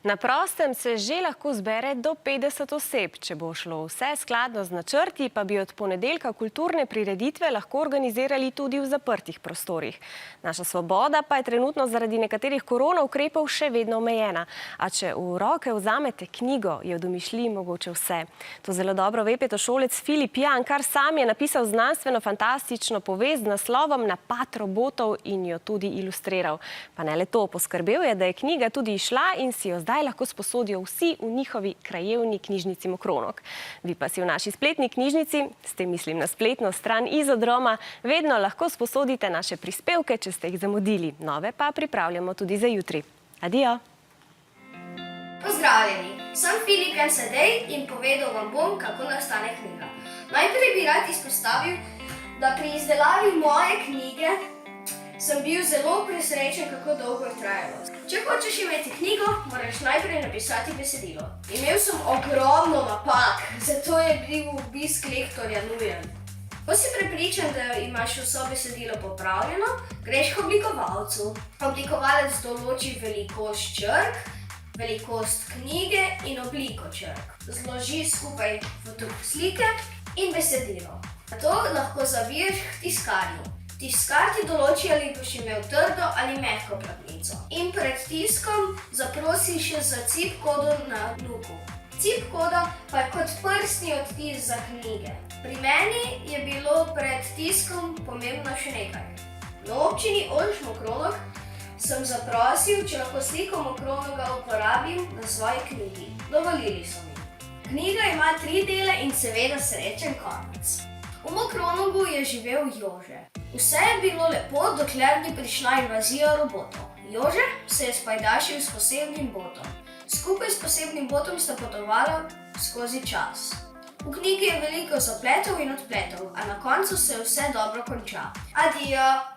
Na prostem se že lahko zbere do 50 oseb. Če bo šlo vse skladno z načrti, pa bi od ponedeljka kulturne prireditve lahko organizirali tudi v zaprtih prostorih. Naša svoboda pa je trenutno zaradi nekaterih korona ukrepov še vedno omejena. A če v roke vzamete knjigo, je v domišljiji mogoče vse. To zelo dobro ve petošolec Filip Jan, kar sam je napisal znanstveno-fantastično povest z naslovom Napad robotov in jo tudi ilustriral. Pa ne le to, poskrbel je, da je knjiga tudi izšla in si jo zdaj lahko sposodijo vsi v njihovi krajevni knjižnici Mokronog. Vi pa si v naši spletni knjižnici, s tem mislim na spletno stran Izodroma, vedno lahko sposodite naše prispevke, če ste jih zamudili. Nove pa pripravljamo tudi za jutri. Adijo! Pozdravljeni, sem Filip Jan Sedej in povedal vam bom, kako nastane knjiga. Najprej bi rad izpostavil, da pri izdelavi moje knjige sem bil zelo presrečen, kako dolgo je trajalo. Če hočeš imeti knjigo, moraš najprej napisati besedilo. Imel sem ogromno napak, zato je bil obisk lektorja nujen. Ko si prepričan, da imaš vso besedilo popravljeno, greš k oblikovalcu. Oblikovalec določi velikost črk, velikost knjige in obliko črk. Zloži skupaj slike in besedilo. To lahko zaviješ k tiskarju. Tiskar ti določi, ali boš imel trdo ali mehko platnico. In pred tiskom zaprosi še za cip kodo na luku. Cip koda pa je kot prstni odtis za knjige. Pri meni je bilo pred tiskom pomembno še nekaj. Na občini Ormož Mokronog sem zaprosil, če lahko sliko Mokronoga uporabim na svoji knjigi. Dovolili so mi. Knjiga ima 3 dele in seveda srečen konec. V Mokronogu je živel Jože. Vse je bilo lepo, dokler ni prišla invazija robotov. Jože se je spajdašil s posebnim botom. Skupaj s posebnim botom sta potovala skozi čas. V knjigi je veliko zapletov in odpletov, a na koncu se vse dobro konča. Adijo!